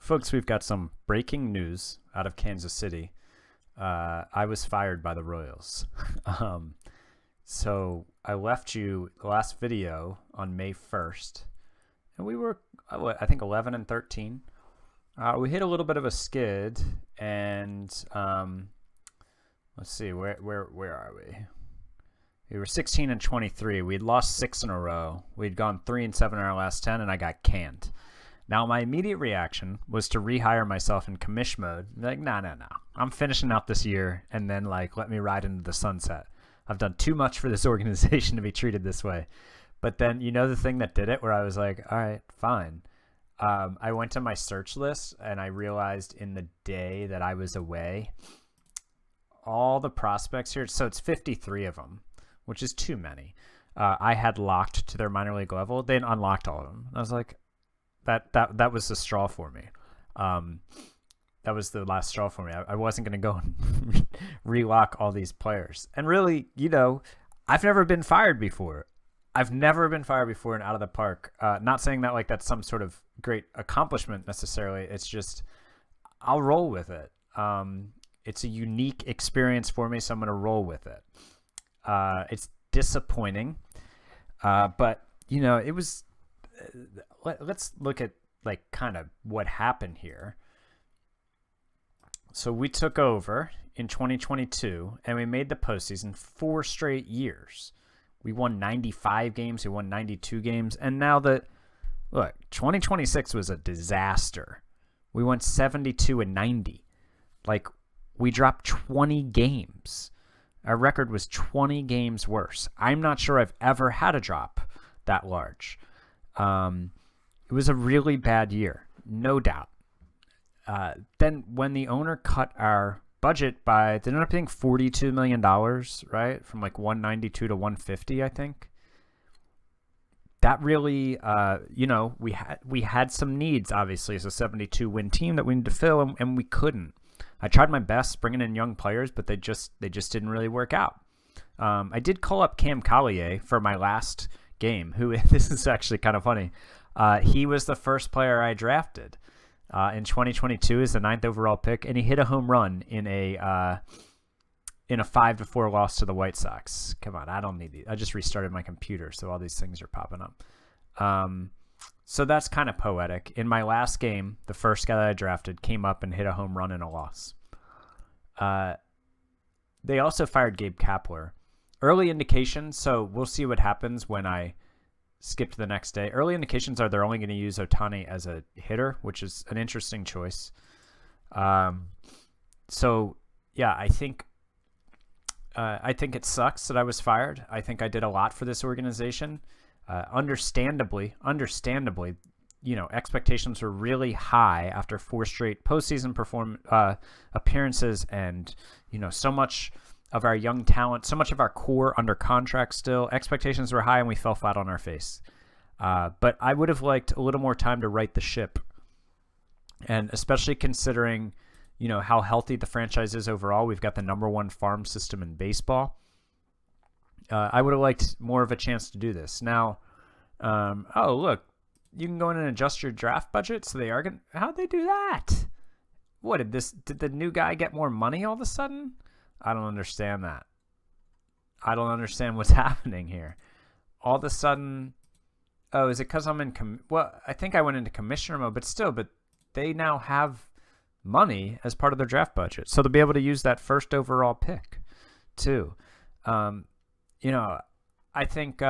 Folks, we've got some breaking news out of Kansas City. I was fired by the Royals. So I left you the last video on May 1st, and we were, I think, 11 and 13. We hit a little bit of a skid, and let's see, where are we? We were 16 and 23. We'd lost 6 in a row. We'd gone 3 and 7 in our last 10, and I got canned. Now, my immediate reaction was to rehire myself in commish mode. Like, no. I'm finishing out this year, and then, let me ride into the sunset. I've done too much for this organization to be treated this way. But then, the thing that did it, where I was like, all right, fine. I went to my search list, and I realized in the day that I was away, all the prospects here, so it's 53 of them, which is too many. I had locked to their minor league level. They unlocked all of them. I was like, that was the straw for me. That was the last straw for me. I wasn't going to go and relock all these players. And really, I've never been fired before. I've never been fired before and out of the park. Not saying that that's some sort of great accomplishment necessarily. It's just I'll roll with it. It's a unique experience for me, so I'm going to roll with it. It's disappointing, but it was. Let's look at kind of what happened here. So we took over in 2022 and we made the postseason 4 straight years. We won 95 games, we won 92 games, and now 2026 was a disaster. We went 72 and 90. We dropped 20 games. Our record was 20 games worse. I'm not sure I've ever had a drop that large. It was a really bad year, no doubt. Then when the owner cut our budget by, it ended up being $42 million, right? From 192 to 150, I think. That really, we had some needs, obviously, as a 72 win team that we needed to fill, and we couldn't. I tried my best bringing in young players, but they just didn't really work out. I did call up Cam Collier for my last game, who, this is actually kind of funny. He was the first player I drafted in 2022 as the 9th overall pick, and he hit a home run in a 5-4 loss to the White Sox. Come on, I don't need these. I just restarted my computer, so all these things are popping up. So that's kind of poetic. In my last game, the first guy that I drafted came up and hit a home run in a loss. They also fired Gabe Kapler. Early indications, so we'll see what happens when I skip to the next day. Early indications are they're only going to use Ohtani as a hitter, which is an interesting choice. So, yeah, I think it sucks that I was fired. I think I did a lot for this organization. Understandably, expectations were really high after 4 straight postseason appearances, and so much of our young talent, so much of our core under contract still. Expectations were high, and we fell flat on our face. But I would have liked a little more time to right the ship, and especially considering how healthy the franchise is overall. We've got the #1 farm system in baseball. I would have liked more of a chance to do this. Now, look, you can go in and adjust your draft budget, so they are going to... How'd they do that? What, did the new guy get more money all of a sudden? I don't understand that. I don't understand what's happening here. All of a sudden... Oh, is it because I'm in... Well, I think I went into commissioner mode, but they now have money as part of their draft budget, so they'll be able to use that first overall pick, too. I think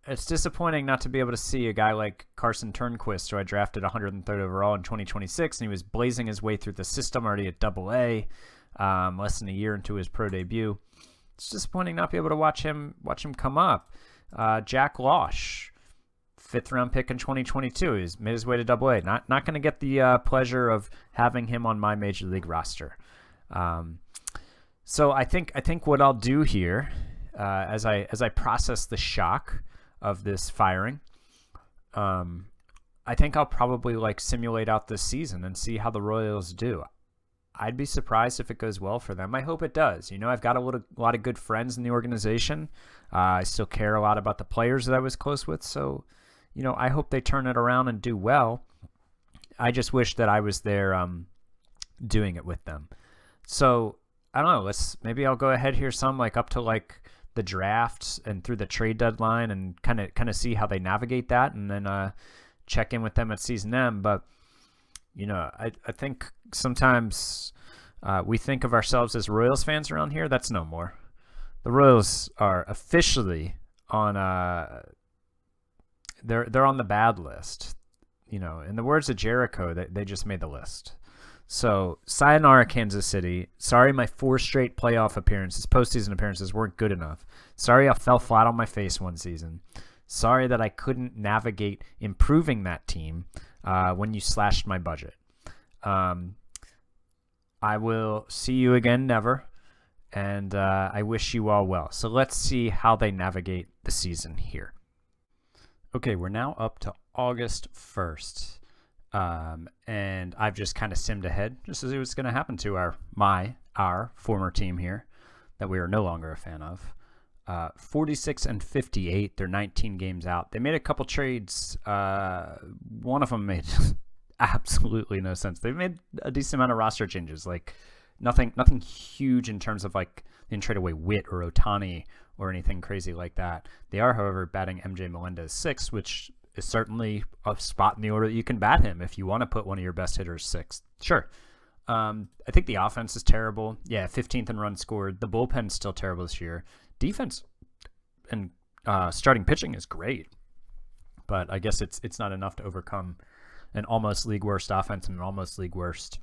it's disappointing not to be able to see a guy like Carson Turnquist, who I drafted 103rd overall in 2026, and he was blazing his way through the system already at AA, less than a year into his pro debut. It's disappointing not to be able to watch him come up. Jack Losh, 5th round pick in 2022. He's made his way to AA. Not going to get the pleasure of having him on my major league roster. So I think what I'll do here, as I process the shock of this firing, I think I'll probably simulate out this season and see how the Royals do. I'd be surprised if it goes well for them. I hope it does. I've got a lot of good friends in the organization. I still care a lot about the players that I was close with. So, I hope they turn it around and do well. I just wish that I was there doing it with them. So I don't know. Maybe I'll go ahead here some like up to like the drafts and through the trade deadline and kind of see how they navigate that, and then check in with them at season end. But I think sometimes we think of ourselves as Royals fans around here. That's no more. The Royals are officially on they're on the bad list. In the words of Jericho, they just made the list. So, sayonara, Kansas City. Sorry my 4 straight playoff appearances, postseason appearances, weren't good enough. Sorry I fell flat on my face one season. Sorry that I couldn't navigate improving that team when you slashed my budget. I will see you again never, and I wish you all well. So let's see how they navigate the season here. Okay, we're now up to August 1st. And I've just kind of simmed ahead just to see what's going to happen to our former team here that we are no longer a fan of. 46-58. They're 19 games out. They made a couple trades. One of them made absolutely no sense. They've made a decent amount of roster changes. Like nothing huge in terms of like they didn't trade away Witt or Ohtani or anything crazy like that. They are, however, batting MJ Melendez 6, which is certainly a spot in the order that you can bat him if you want to put one of your best hitters 6th. Sure. I think the offense is terrible. Yeah, 15th in runs scored. The bullpen's still terrible this year. Defense and starting pitching is great, but I guess it's not enough to overcome an almost league worst offense and an almost league worst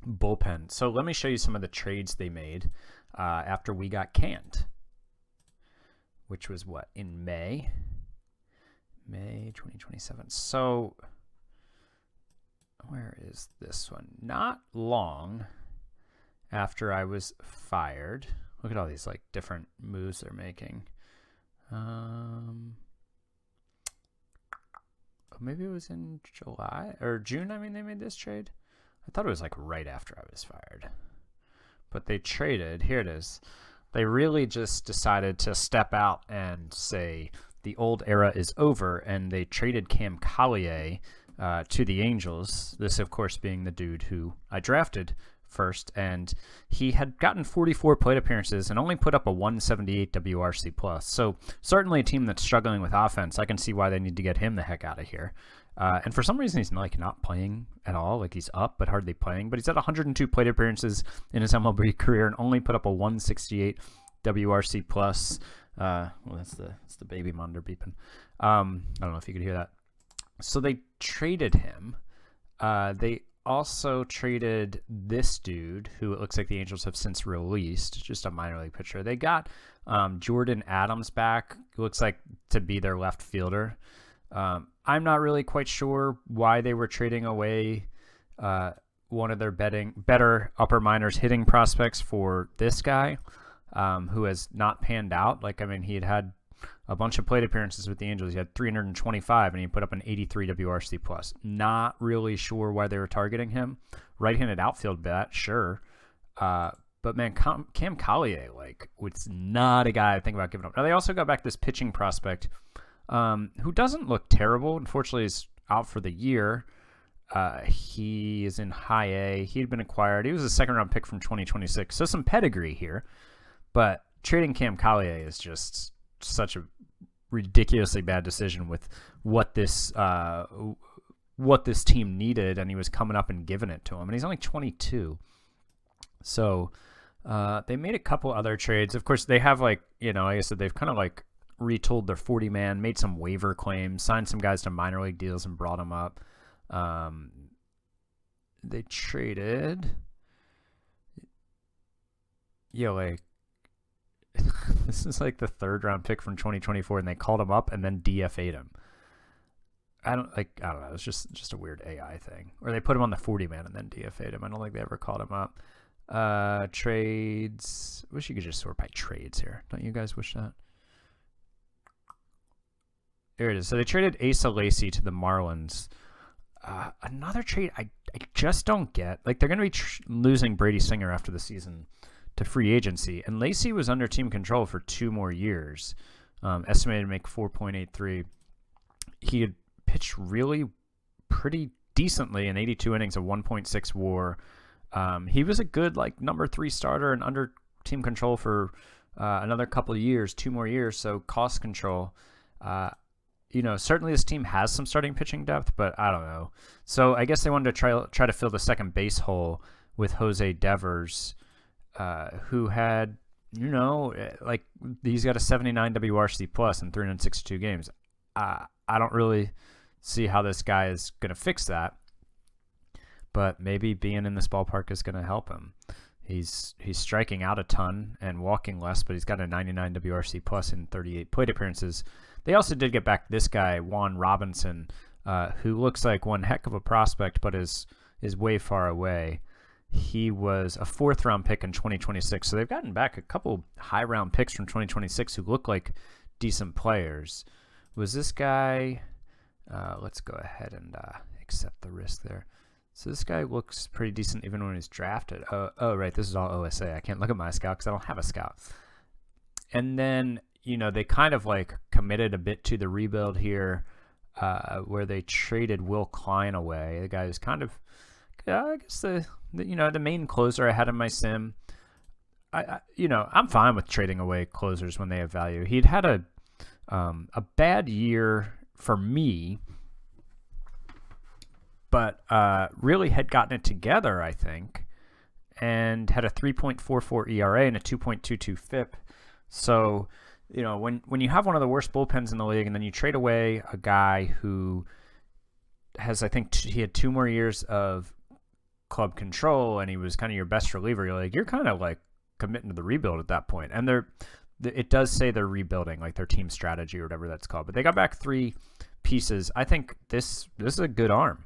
bullpen. So let me show you some of the trades they made after we got canned, which was what, in May 2027. So where is this one? Not long after I was fired. Look at all these like different moves they're making. Maybe it was in July or June. I mean, they made this trade. I thought it was like right after I was fired, but they traded. Here it is. They really just decided to step out and say the old era is over, and they traded Cam Collier to the Angels. This, of course, being the dude who I drafted first, and he had gotten 44 plate appearances and only put up a 178 WRC plus. So certainly a team that's struggling with offense. I can see why they need to get him the heck out of here. And for some reason, he's like not playing at all. Like he's up, but hardly playing. But he's had 102 plate appearances in his MLB career and only put up a 168 WRC plus. Well, that's the baby monitor beeping. I don't know if you could hear that. So they traded him. They also traded this dude, who it looks like the Angels have since released, just a minor league pitcher. They got Jordan Adams back, who looks like to be their left fielder. I'm not really quite sure why they were trading away one of their better upper minors hitting prospects for this guy, who has not panned out. Like, I mean, he had a bunch of plate appearances with the Angels. He had 325, and he put up an 83 WRC plus. Not really sure why they were targeting him. Right-handed outfield bat, sure. But man, Cam Collier, like, was not a guy I think about giving up. Now they also got back this pitching prospect, who doesn't look terrible. Unfortunately, he's out for the year. He is in high A. He had been acquired. He was a second-round pick from 2026, so some pedigree here. But trading Cam Collier is just such a ridiculously bad decision with what this team needed, and he was coming up and giving it to him, and he's only 22. So they made a couple other trades. Of course, they have, like, like I said, they've kind of like retooled their 40-man, made some waiver claims, signed some guys to minor league deals and brought them up. They traded this is like the 3rd round pick from 2024, and they called him up and then DFA'd him. I don't know. It's just a weird AI thing. Or they put him on the 40-man and then DFA'd him. I don't think they ever called him up. Trades. Wish you could just sort by trades here. Don't you guys wish that? There it is. So they traded Asa Lacy to the Marlins. Another trade I just don't get. Like, they're going to be losing Brady Singer after the season to free agency, and Lacy was under team control for 2 more years, estimated to make 4.83. He had pitched really pretty decently in 82 innings, a 1.6 WAR. He was a good like number 3 starter and under team control for another couple of years, 2 more years. So cost control. Certainly this team has some starting pitching depth, but I don't know. So I guess they wanted to try to fill the second base hole with Jose Devers, who had, he's got a 79 WRC plus in 362 games. I don't really see how this guy is going to fix that, but maybe being in this ballpark is going to help him. He's striking out a ton and walking less, but he's got a 99 WRC plus in 38 plate appearances. They also did get back this guy, Juan Robinson, who looks like one heck of a prospect, but is way far away. He was a 4th-round pick in 2026, so they've gotten back a couple high-round picks from 2026 who look like decent players. Was this guy... let's go ahead and accept the risk there. So this guy looks pretty decent even when he's drafted. Oh, right, this is all OSA. I can't look at my scout because I don't have a scout. And then, they kind of like committed a bit to the rebuild here, where they traded Will Klein away. The guy who's kind of, I guess the main closer I had in my sim. I'm fine with trading away closers when they have value. He'd had a bad year for me, but really had gotten it together, I think, and had a 3.44 ERA and a 2.22 FIP. So, when you have one of the worst bullpens in the league and then you trade away a guy who has, I think he had 2 more years of club control and he was kind of your best reliever, you're kind of like committing to the rebuild at that point. And it does say they're rebuilding, like their team strategy or whatever that's called. But they got back 3 pieces. I think this is a good arm.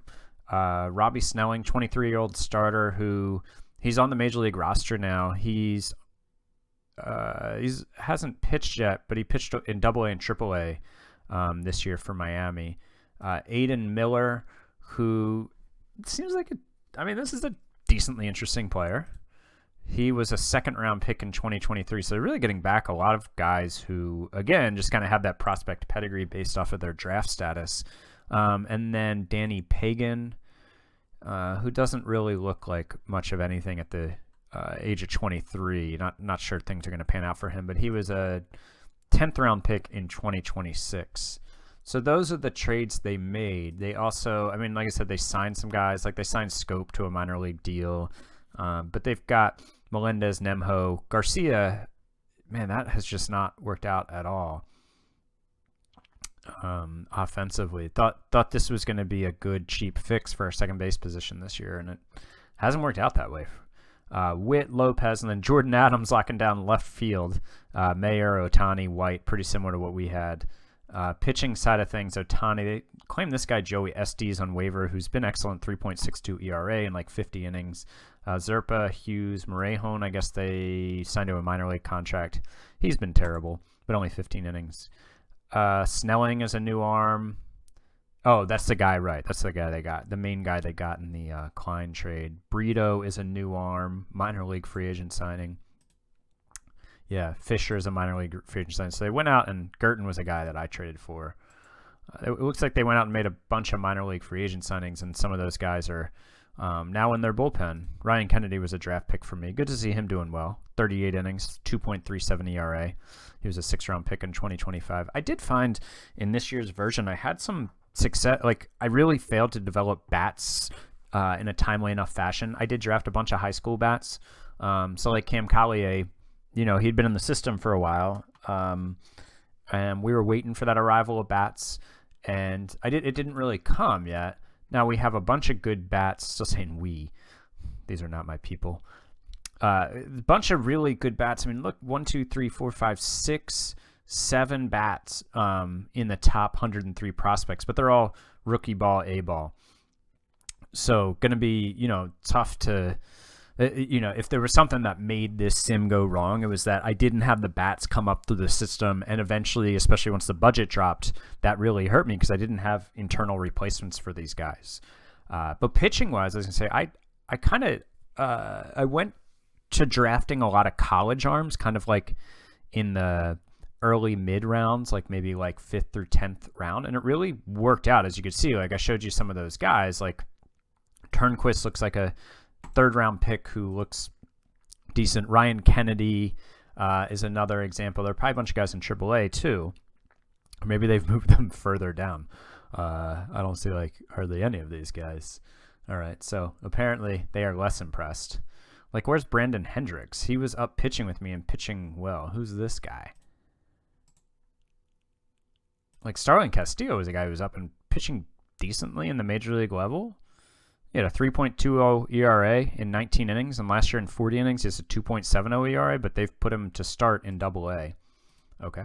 Robbie Snelling, 23-year-old starter who he's on the major league roster now. He's hasn't pitched yet, but he pitched in AA and AAA this year for Miami. Aiden Miller, who seems like this is a decently interesting player. He was a 2nd-round pick in 2023, so they're really getting back a lot of guys who, again, just kind of have that prospect pedigree based off of their draft status. And then Danny Pagan, who doesn't really look like much of anything at the age of 23. Not sure things are going to pan out for him, but he was a 10th-round pick in 2026. So those are the trades they made. They also, like I said, they signed some guys. Like they signed Scope to a minor league deal. But they've got Melendez, Nemho, Garcia. Man, that has just not worked out at all. Offensively, thought this was going to be a good cheap fix for our second base position this year, and it hasn't worked out that way. Witt, Lopez, and then Jordan Adams locking down left field. Mayer, Ohtani, White, pretty similar to what we had. Pitching side of things, Ohtani, they claim this guy Joey Estes on waiver, who's been excellent, 3.62 ERA in like 50 innings. Zerpa, Hughes, Morejón, I guess they signed to a minor league contract. He's been terrible, but only 15 innings. Snelling is a new arm. Oh, that's the guy, right? That's the guy they got. The main guy they got in the Klein trade. Brito is a new arm, minor league free agent signing. Yeah, Fisher is a minor league free agent signing. So they went out, and Gurton was a guy that I traded for. It looks like they went out and made a bunch of minor league free agent signings, and some of those guys are now in their bullpen. Ryan Kennedy was a draft pick for me. Good to see him doing well. 38 innings, 2.37 ERA. He was a 6th-round pick in 2025. I did find in this year's version I had some success. Like, I really failed to develop bats in a timely enough fashion. I did draft a bunch of high school bats. So like Cam Collier, he'd been in the system for a while. And we were waiting for that arrival of bats. And it didn't really come yet. Now we have a bunch of good bats. Still saying we. These are not my people. A bunch of really good bats. Look, 1, 2, 3, 4, 5, 6, 7 bats in the top 103 prospects, but they're all rookie ball, A ball. So going to be, tough to, if there was something that made this sim go wrong, it was that I didn't have the bats come up through the system. And eventually, especially once the budget dropped, that really hurt me because I didn't have internal replacements for these guys. But pitching wise, I was going to say, I went to drafting a lot of college arms, kind of like in the early mid rounds, like maybe like 5th through 10th round. And it really worked out, as you could see. Like I showed you some of those guys, like Turnquist looks like a third-round pick who looks decent. Ryan Kennedy is another example. There are probably a bunch of guys in AAA too. Or maybe they've moved them further down. I don't see like hardly any of these guys. All right, so apparently they are less impressed. Like, where's Brandon Hendricks? He was up pitching with me and pitching well. Who's this guy? Like, Starling Castillo was a guy who was up and pitching decently in the major league level. He had a 3.20 ERA in 19 innings, and last year in 40 innings, he has a 2.70 ERA, but they've put him to start in Double-A. Okay.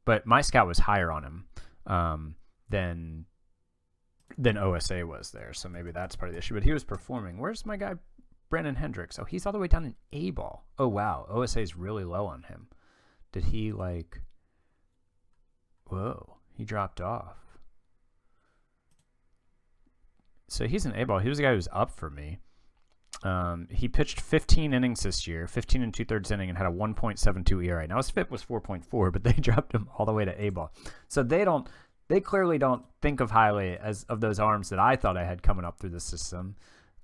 But my scout was higher on him than OSA was there, so maybe that's part of the issue. But he was performing. Where's my guy, Brandon Hendricks? Oh, he's all the way down in A-ball. Oh, wow. OSA is really low on him. Did he, like... Whoa. He dropped off. So he's an A-ball. He was the guy who was up for me. He pitched 15 innings this year, 15 and 2/3 inning, and had a 1.72 ERA. Now his FIP was 4.4, but they dropped him all the way to A-ball. So they clearly don't think of highly as of those arms that I thought I had coming up through the system.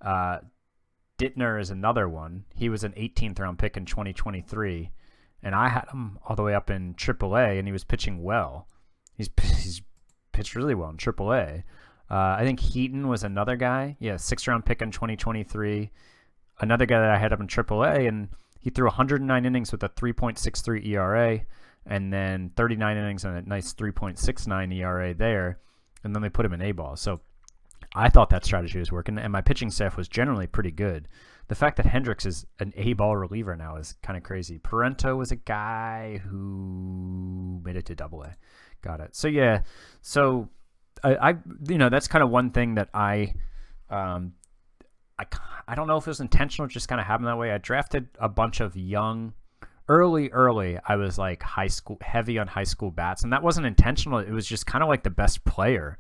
Dittner is another one. He was an 18th round pick in 2023, and I had him all the way up in AAA, and he was pitching well. He's pitched really well in AAA. I think Heaton was another guy. Yeah, 6th round pick in 2023. Another guy that I had up in AAA, and he threw 109 innings with a 3.63 ERA, and then 39 innings and a nice 3.69 ERA there, and then they put him in A-ball. So I thought that strategy was working, and my pitching staff was generally pretty good. The fact that Hendricks is an A-ball reliever now is kind of crazy. Parento was a guy who made it to Double-A. Got it. So yeah, so I that's kind of one thing that I don't know if it was intentional, just kind of happened that way. I drafted a bunch of young, early. I was like heavy on high school bats, and that wasn't intentional. It was just kind of like the best player.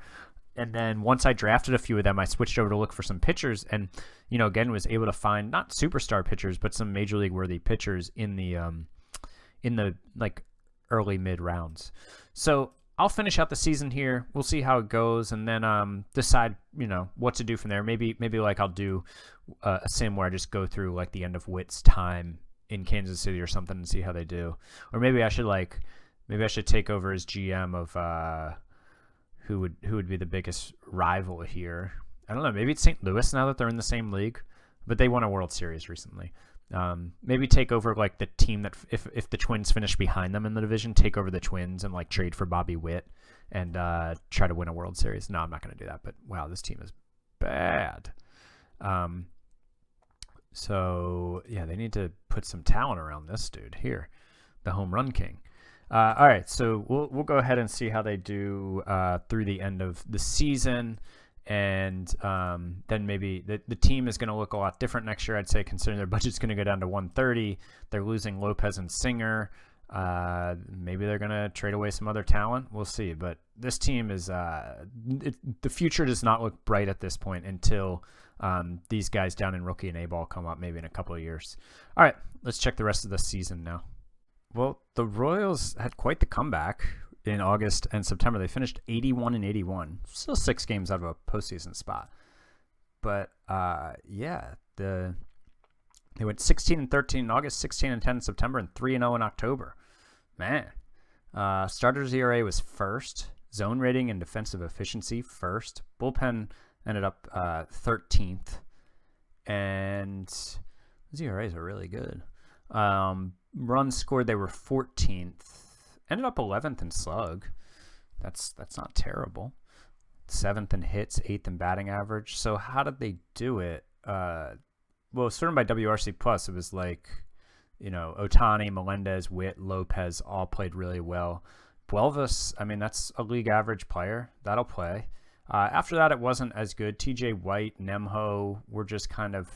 And then once I drafted a few of them, I switched over to look for some pitchers, and again was able to find not superstar pitchers, but some major league worthy pitchers in the like early mid rounds. So I'll finish out the season here. We'll see how it goes, and then decide what to do from there. Maybe like I'll do a sim where I just go through like the end of Witt's time in Kansas City or something and see how they do. Or maybe I should take over as GM of who would be the biggest rival here. I don't know. Maybe it's St. Louis now that they're in the same league, but they won a World Series recently. Maybe take over like the team that if the Twins finish behind them in the division, take over the Twins and like trade for Bobby Witt and try to win a World Series. No, I'm not going to do that. But wow, this team is bad. So yeah, they need to put some talent around this dude here, the home run king. All right, so we'll go ahead and see how they do through the end of the season. And then maybe the team is going to look a lot different next year, I'd say, considering their budget's going to go down to 130. They're losing Lopez and Singer. Maybe they're going to trade away some other talent. We'll see. But this team is the future does not look bright at this point until these guys down in rookie and A-ball come up maybe in a couple of years. All right, let's check the rest of the season now. Well, the Royals had quite the comeback in August and September. They finished 81 and 81, still 6 games out of a postseason spot. But yeah, they went 16 and 13 in August, 16 and 10 in September, and 3 and 0 in October. Man, starters ERA was first, zone rating and defensive efficiency first. Bullpen ended up 13th, and those ERAs are really good. Runs scored, they were 14th. Ended up 11th in slug. That's not terrible. 7th in hits, 8th in batting average. So how did they do it? Well, sorted by WRC Plus, it was like, Ohtani, Melendez, Witt, Lopez all played really well. Buelvis, I mean, that's a league average player. That'll play. After that, it wasn't as good. TJ White, Nemho were just kind of,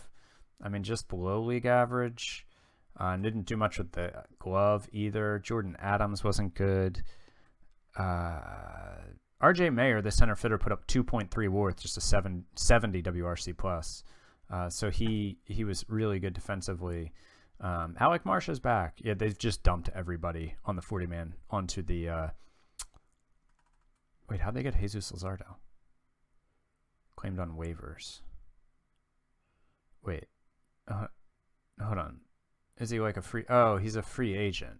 just below league average. Didn't do much with the glove either. Jordan Adams wasn't good. RJ Mayer, the center fielder, put up 2.3 WAR with just a 770 WRC plus. So he was really good defensively. Alec Marsha's back. Yeah, they've just dumped everybody on the 40-man onto the. Wait, how'd they get Jesus Luzardo? Claimed on waivers. Wait. Hold on. Is he like a free? Oh, he's a free agent.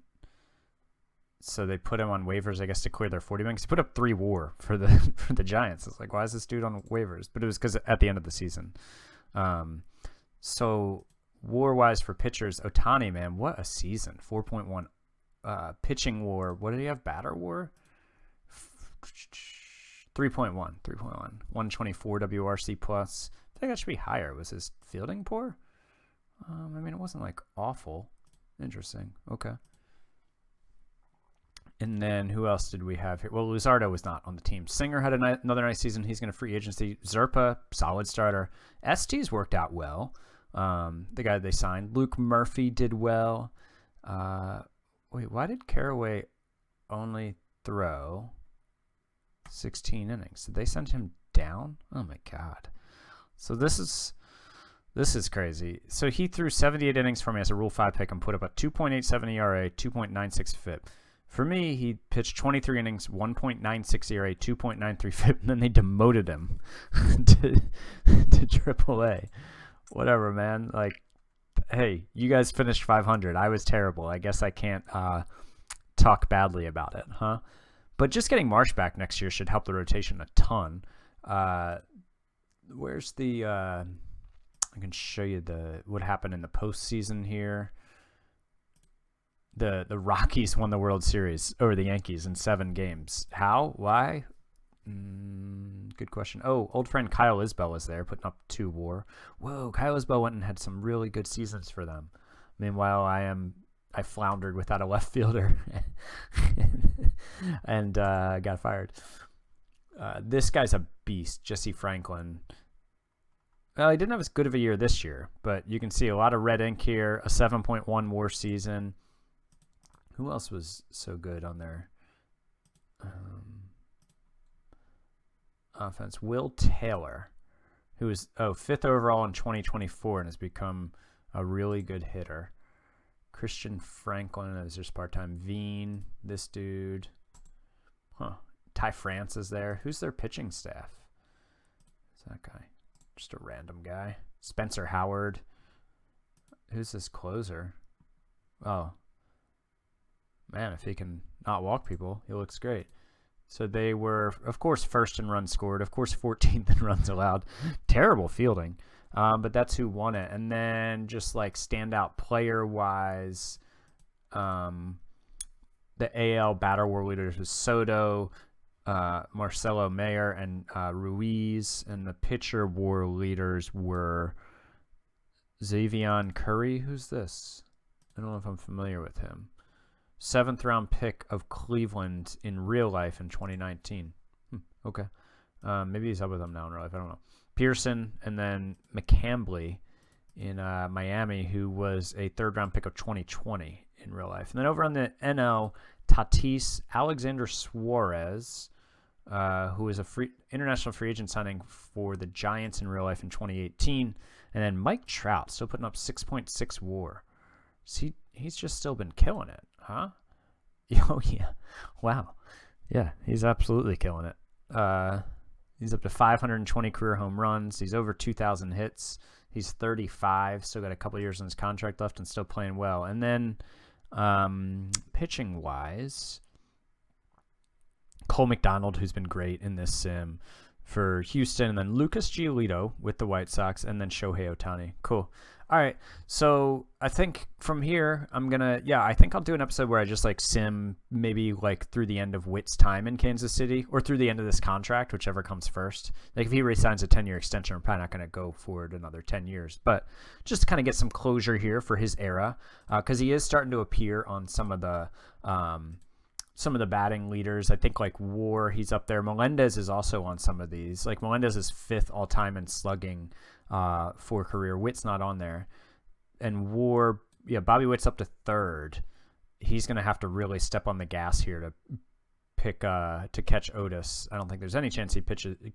So they put him on waivers, I guess, to clear their 40 man. He put up 3 WAR for the Giants. It's like, why is this dude on waivers? But it was because at the end of the season. So WAR-wise for pitchers, Ohtani, man, what a season. 4.1 pitching WAR. What did he have? Batter WAR? 3.1. 124 WRC plus. I think that should be higher. Was his fielding poor? I mean, it wasn't like awful. Interesting. Okay. And then who else did we have here? Well, Luzardo was not on the team. Singer had another nice season. He's going to free agency. Zerpa, solid starter. ST's worked out well. The guy they signed. Luke Murphy did well. Wait, why did Carraway only throw 16 innings? Did they send him down? Oh my God. So this is crazy. So he threw 78 innings for me as a Rule 5 pick and put up a 2.87 ERA, 2.96 FIP. For me, he pitched 23 innings, 1.96 ERA, 2.93 FIP, and then they demoted him to AAA. Whatever, man. Like, hey, you guys finished 500. I was terrible. I guess I can't talk badly about it, huh? But just getting Marsh back next year should help the rotation a ton. Where's the I can show you what happened in the postseason here. The Rockies won the World Series over the Yankees in 7 games. How? Why? Good question. Oh, old friend Kyle Isbell was there, putting up 2 WAR. Whoa, Kyle Isbell went and had some really good seasons for them. Meanwhile, I floundered without a left fielder and got fired. This guy's a beast, Jesse Franklin. Well, he didn't have as good of a year this year, but you can see a lot of red ink here, a 7.1 WAR season. Who else was so good on their offense? Will Taylor, who was 5th overall in 2024 and has become a really good hitter. Christian Franklin is just part-time. Veen, this dude. Ty France is there. Who's their pitching staff? Who's that guy? Just a random guy. Spencer Howard. Who's this closer? Oh. Man, if he can not walk people, he looks great. So they were, of course, first in runs scored. Of course, 14th in runs allowed. Terrible fielding. But that's who won it. And then just like standout player-wise, the AL batter war leaders was Soto, Marcelo Mayer, and Ruiz. And the pitcher war leaders were Xavier Curry. Who's this? I don't know if I'm familiar with him. 7th round pick of Cleveland in real life in 2019. Okay. Maybe he's up with them now in real life. I don't know. Pearson, and then McCambly in Miami, who was a 3rd round pick of 2020 in real life. And then over on the NL, Tatis Alexander Suarez, who was a international free agent signing for the Giants in real life in 2018. And then Mike Trout, still putting up 6.6 WAR. So he's just still been killing it, huh? Oh, yeah. Wow. Yeah, he's absolutely killing it. He's up to 520 career home runs. He's over 2,000 hits. He's 35, still got a couple years on his contract left and still playing well. And then pitching-wise, Cole McDonald, who's been great in this sim for Houston, and then Lucas Giolito with the White Sox, and then Shohei Ohtani. Cool. All right, so I think from here, I think I'll do an episode where I just like sim maybe like through the end of Witt's time in Kansas City or through the end of this contract, whichever comes first. Like if he resigns a 10-year extension, I'm probably not going to go forward another 10 years, but just to kind of get some closure here for his era, because he is starting to appear on some of the batting leaders. I think like WAR, he's up there. Melendez is also on some of these. Like Melendez is 5th all time in slugging for career. Witt's not on there. And WAR, Bobby Witt's up to 3rd. He's going to have to really step on the gas here to catch Otis. I don't think there's any chance he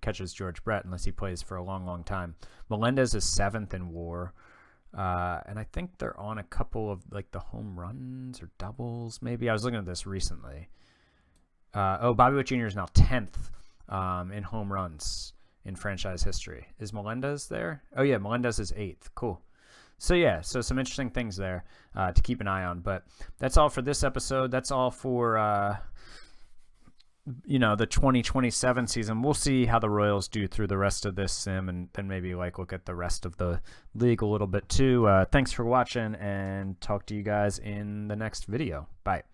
catches George Brett unless he plays for a long, long time. Melendez is 7th in WAR. And I think they're on a couple of like the home runs or doubles, maybe. I was looking at this recently. Bobby Witt Jr. is now 10th in home runs in franchise history. Is Melendez there? Oh yeah, Melendez is 8th. Cool. So yeah, so some interesting things there to keep an eye on. But that's all for this episode. That's all for the 2027 season. We'll see how the Royals do through the rest of this sim, and then maybe look at the rest of the league a little bit too. Thanks for watching, and talk to you guys in the next video. Bye.